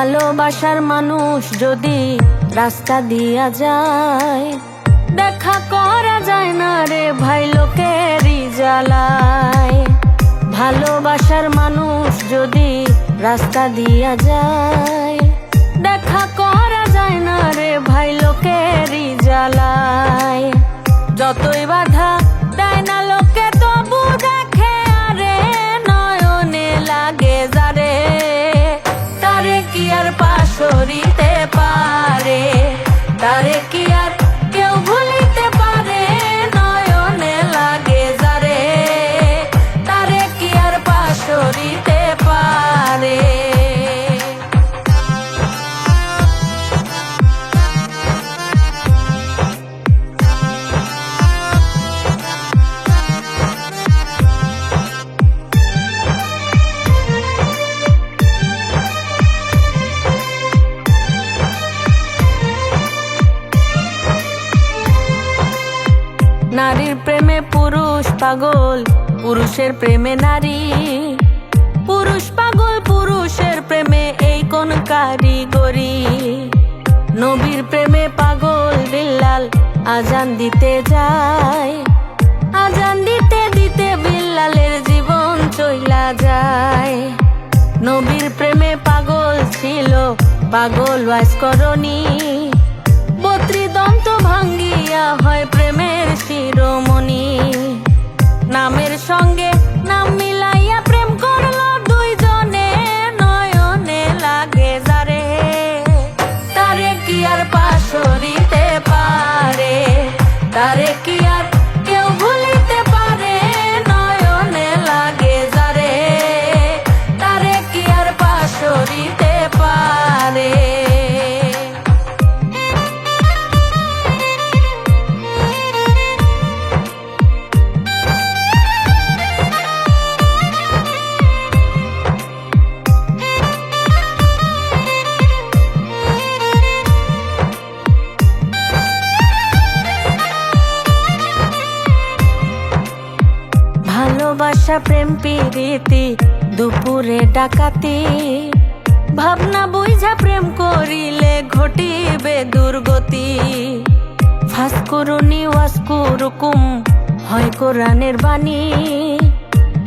ভালোবাসার মানুষ যদি রাস্তা দিয়া যায়, দেখা করা যায় না রে ভাই লোকেরই জ্বালায়। ভালোবাসার মানুষ যদি রাস্তা দিয়া যায়, দেখা করা যায় না রে ভাই লোকেরই জ্বালায়। যতই বাধা দেয় না লোকে তবু দেখে আরে নয়নে লাগে যারে, তারে কি আর পাশরিতে পারে, তারে কি আর কেউ ভুলিতে পারে। নয়নে লাগে যারে, তারে কি আর পাশরিতে পারে। নারীর প্রেমে পুরুষ পাগল, পুরুষের প্রেমে নারী। পুরুষ পাগল পুরুষের প্রেমে এই কোন কারিগরি। নবীর প্রেমে পাগল বিল্লাল আজান দিতে যায়, আজান দিতে দিতে বিল্লালের জীবন চইলা যায়। নবীর প্রেমে পাগল ছিল পাগল ওয়াসকরণী, বত্রিদন্ত ভাঙ্গিয়া হয় প্রেমের শিরোমণি। নামের সঙ্গে নাম মিলাইয়া প্রেম করলো দুইজনে, নয়নে লাগে যারে, তারে কি আর পাশরিতে পারে, তারে কি আর কেউ ভুলিতে পারে। নয়নে লাগে যারে, তারে কি আর পাশরিতে পারে। ভালোবাসা প্রেম প্রীতি দুপুরে ডাকাতি, ভাবনা বুঝা প্রেম করিলে ঘটিবে দুর্গতি। ফাসকুরুনি ওয়াসকুরুকুম হয় কোরআনের বাণী,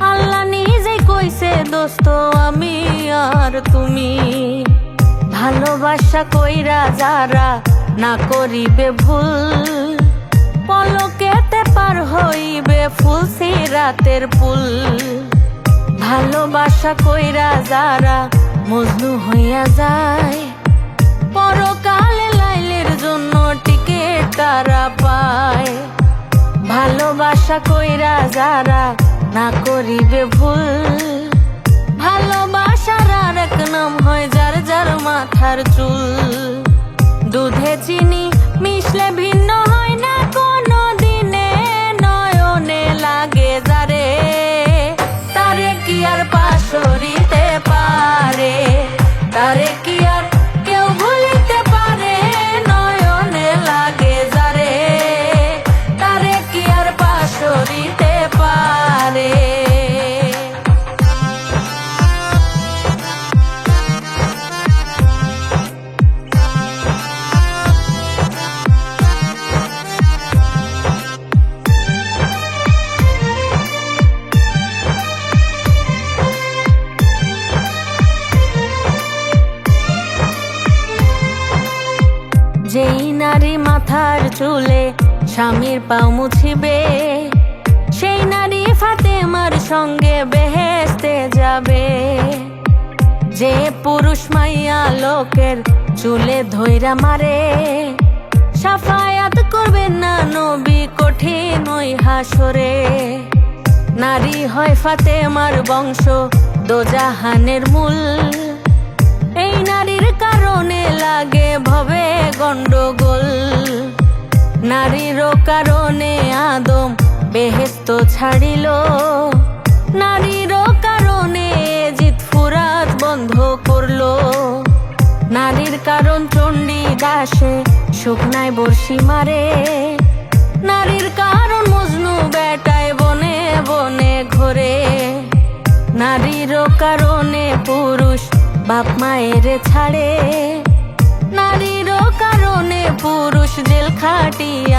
আল্লাহ নিজে কইছে দোস্ত আমি আর তুমি। ভালোবাসা কইরা যারা না করিবে ভুল, পলকেতে পার হইবে ফুল সিরাতের পুল। ভালোবাসা কইরা যারা মজনু হইয়া যায়, পরকালে লাইলের জন্য টিকেট তারা পায়। ভালোবাসা কইরা যারা না করিবে ভুল, ভালোবাসার আরেক নাম হয় যার যার মাথার চুল। দুধে চিনি মিশলে ভিন্ন হয় না কোনো দিনে, নয়নে লাগে যারে, তারে কি আর পাশরিতে পারে, তারে কি আর কেউ ভুলিতে পারে। নয়নে লাগে যারে, তারে কি আর পাশরিতে পারে। যেই নারী মাথার চুলে স্বামীর পাও মুছিবে, সেই নারী ফাতেমার সঙ্গে বেহেশতে যাবে। যে পুরুষ মাইয়া লোকের চুলে ধইরা মারে, সাফায়াত করবে না নবী কঠিন ওই হাসরে। নারী হয় ফাতেমার বংশ দোজাহানের মূল, এই নারীর কারণে লাগে ভবে গন্ডগোল। নারীরও কারণে আদম বেহেশত ছাড়িল, নারীরও কারণে জিত ফুরাত বন্ধ করলো। নারীর কারণ চণ্ডী দাসে শুকনায় বর্ষি মারে, নারীর কারণ মজনু বেটায় বনে বনে ঘোরে। নারীরও কারণে পুরুষ বাপ মায়ের ছাড়ে, নারীরও কারণে পুরুষ জেল খাটিয়া